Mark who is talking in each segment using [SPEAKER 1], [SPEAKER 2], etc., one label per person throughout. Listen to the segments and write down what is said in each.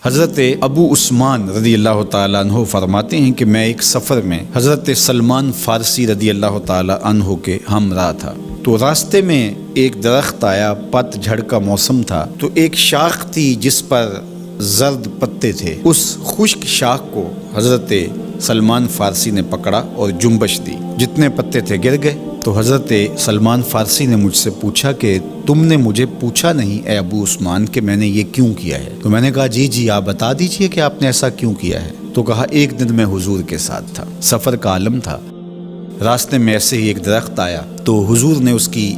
[SPEAKER 1] حضرت ابو عثمان رضی اللہ تعالیٰ عنہ فرماتے ہیں کہ میں ایک سفر میں حضرت سلمان فارسی رضی اللہ تعالیٰ عنہ کے ہمراہ تھا، تو راستے میں ایک درخت آیا، پت جھڑ کا موسم تھا، تو ایک شاخ تھی جس پر زرد پتے تھے۔ اس خشک شاخ کو حضرت سلمان فارسی نے پکڑا اور جنبش دی، جتنے پتے تھے گر گئے۔ تو حضرت سلمان فارسی نے مجھ سے پوچھا کہ تم نے مجھے پوچھا نہیں اے ابو عثمان کہ میں نے یہ کیوں کیا ہے؟ تو میں نے کہا جی آپ بتا دیجئے کہ آپ نے ایسا کیوں کیا ہے۔ تو کہا ایک دن میں حضور کے ساتھ تھا، سفر کا عالم تھا، راستے میں ایسے ہی ایک درخت آیا، تو حضور نے اس کی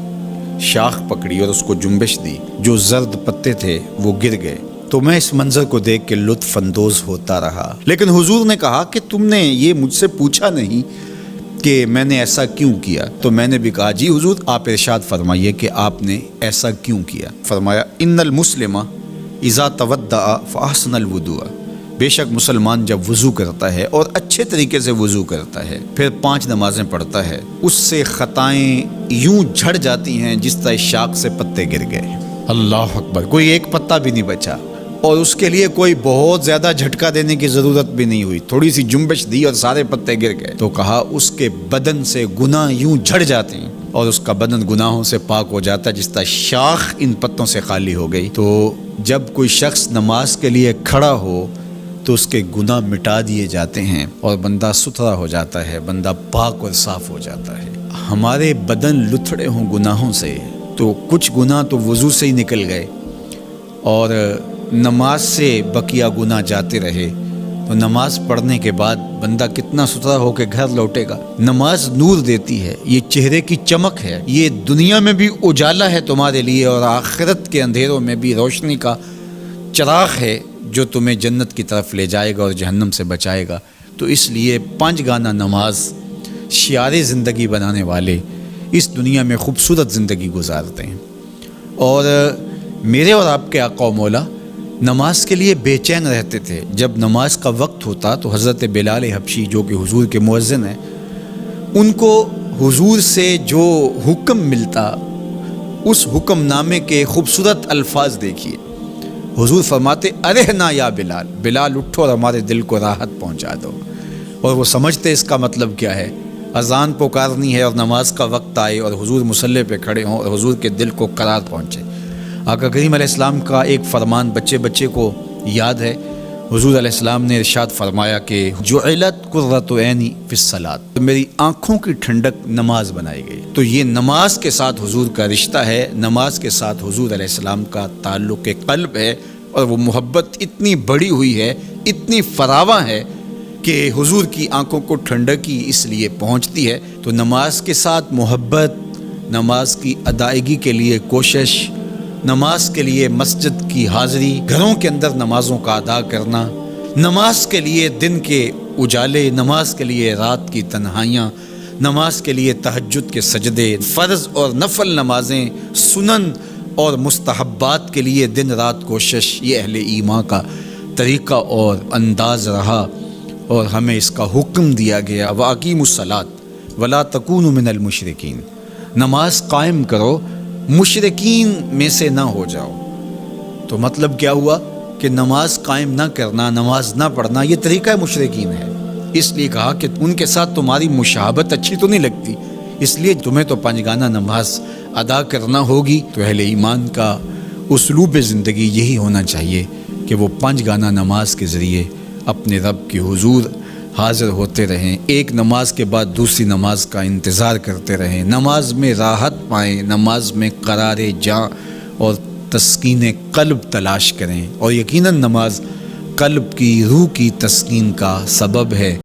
[SPEAKER 1] شاخ پکڑی اور اس کو جنبش دی، جو زرد پتے تھے وہ گر گئے۔ تو میں اس منظر کو دیکھ کے لطف اندوز ہوتا رہا، لیکن حضور نے کہا کہ تم نے یہ مجھ سے پوچھا نہیں کہ میں نے ایسا کیوں کیا۔ تو میں نے بھی کہا جی حضور آپ ارشاد فرمائیے کہ آپ نے ایسا کیوں کیا۔ فرمایا ان المسلم اذا تودع فاحسن الوضوء، بے شک مسلمان جب وضو کرتا ہے اور اچھے طریقے سے وضو کرتا ہے، پھر 5 نمازیں پڑھتا ہے، اس سے خطائیں یوں جھڑ جاتی ہیں جس طرح شاخ سے پتے گر گئے۔ اللہ اکبر، کوئی ایک پتا بھی نہیں بچا، اور اس کے لیے کوئی بہت زیادہ جھٹکا دینے کی ضرورت بھی نہیں ہوئی، تھوڑی سی جنبش دی اور سارے پتے گر گئے۔ تو کہا اس کے بدن سے گناہ یوں جھڑ جاتے ہیں اور اس کا بدن گناہوں سے پاک ہو جاتا ہے جس طرح شاخ ان پتوں سے خالی ہو گئی۔ تو جب کوئی شخص نماز کے لیے کھڑا ہو تو اس کے گناہ مٹا دیے جاتے ہیں اور بندہ ستھرا ہو جاتا ہے، بندہ پاک اور صاف ہو جاتا ہے۔ ہمارے بدن لتھڑے ہوں گناہوں سے تو کچھ گناہ تو وضو سے ہی نکل گئے، اور نماز سے بقیہ گناہ جاتے رہے تو نماز پڑھنے کے بعد بندہ کتنا ستھرا ہو کے گھر لوٹے گا۔ نماز نور دیتی ہے، یہ چہرے کی چمک ہے، یہ دنیا میں بھی اجالا ہے تمہارے لیے اور آخرت کے اندھیروں میں بھی روشنی کا چراغ ہے جو تمہیں جنت کی طرف لے جائے گا اور جہنم سے بچائے گا۔ تو اس لیے 5 گانا نماز شعار زندگی بنانے والے اس دنیا میں خوبصورت زندگی گزارتے ہیں، اور میرے اور آپ کے آقا و مولا نماز کے لیے بے چین رہتے تھے۔ جب نماز کا وقت ہوتا تو حضرت بلال حبشی جو کہ حضور کے مؤذن ہیں، ان کو حضور سے جو حکم ملتا اس حکم نامے کے خوبصورت الفاظ دیکھیے۔ حضور فرماتے ارحنا یا بلال، بلال اٹھو اور ہمارے دل کو راحت پہنچا دو۔ اور وہ سمجھتے اس کا مطلب کیا ہے، اذان پکارنی ہے اور نماز کا وقت آئے اور حضور مصلی پہ کھڑے ہوں اور حضور کے دل کو قرار پہنچے۔ آقا کریم علیہ السلام کا ایک فرمان بچے کو یاد ہے، حضور علیہ السلام نے ارشاد فرمایا کہ جعلت قرۃ عینی فی الصلاۃ، میری آنکھوں کی ٹھنڈک نماز بنائی گئی۔ تو یہ نماز کے ساتھ حضور کا رشتہ ہے، نماز کے ساتھ حضور علیہ السلام کا تعلق قلب ہے، اور وہ محبت اتنی بڑی ہوئی ہے، اتنی فراواں ہے کہ حضور کی آنکھوں کو ٹھنڈک ہی اس لیے پہنچتی ہے۔ تو نماز کے ساتھ محبت، نماز کی ادائیگی کے لیے کوشش، نماز کے لیے مسجد کی حاضری، گھروں کے اندر نمازوں کا ادا کرنا، نماز کے لیے دن کے اجالے، نماز کے لیے رات کی تنہائیاں، نماز کے لیے تہجد کے سجدے، فرض اور نفل نمازیں، سنن اور مستحبات کے لیے دن رات کوشش، یہ اہل ایمان کا طریقہ اور انداز رہا، اور ہمیں اس کا حکم دیا گیا وَأَقِیمُوا الصَّلَاةَ وَلَا تَکُونُوا مِنَ الْمُشْرِکِینَ، نماز قائم کرو، مشرکین میں سے نہ ہو جاؤ۔ تو مطلب کیا ہوا کہ نماز قائم نہ کرنا، نماز نہ پڑھنا، یہ طریقہ مشرکین ہے۔ اس لیے کہا کہ ان کے ساتھ تمہاری مشابہت اچھی تو نہیں لگتی، اس لیے تمہیں تو 5 گانا نماز ادا کرنا ہوگی۔ تو اہل ایمان کا اسلوب زندگی یہی ہونا چاہیے کہ وہ 5 گانا نماز کے ذریعے اپنے رب کے حضور حاضر ہوتے رہیں، ایک نماز کے بعد دوسری نماز کا انتظار کرتے رہیں، نماز میں راحت پائیں، نماز میں قرار جاں اور تسکین قلب تلاش کریں، اور یقیناً نماز قلب کی، روح کی تسکین کا سبب ہے۔